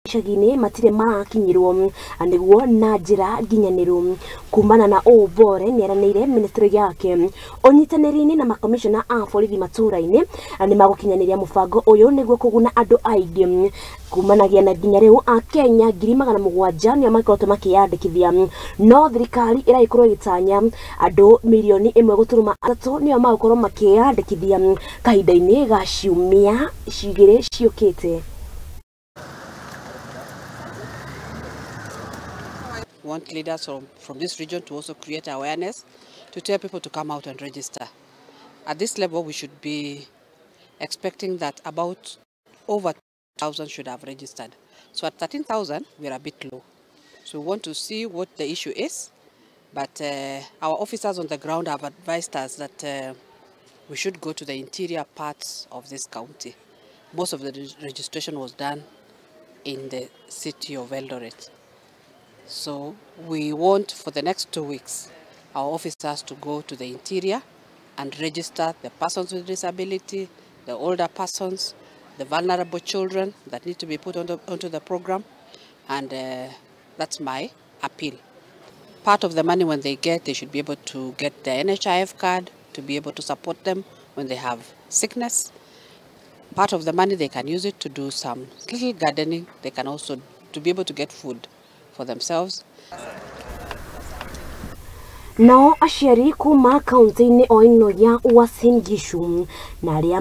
icagi-ini matiri marakinyerwo nigwo na njira nginyaniru kumana na ubore nieranire ministry yake onyitaniri-ini na makomishona a borithi matura-ini ni magukinyaniria mubango uyu nigwo kuguna andu aingi kumanagia na nginya riu a Kenya 700,000 nio makoretwo makiyandikithia no thirikari iraikorwo igitanya andu milioni 1.3 nio magukorwo makiyandikithia kahinda-ini ga ciumia cigire ciukite. We want leaders from this region to also create awareness, to tell people to come out and register. At this level, we should be expecting that about over 1,000 should have registered. So at 13,000, we're a bit low. So we want to see what the issue is, but our officers on the ground have advised us that we should go to the interior parts of this county. Most of the registration was done in the city of Eldoret. So we want for the next 2 weeks our officers to go to the interior and register the persons with disability, the older persons, the vulnerable children that need to be put onto the program, and that's my appeal. Part of the money when they get, they should be able to get the NHIF card to be able to support them when they have sickness. Part of the money they can use it to do some little gardening. They can also to be able to get food for themselves. Nao aciari kuma kaunti-ini o ino ya uasin gichu na aria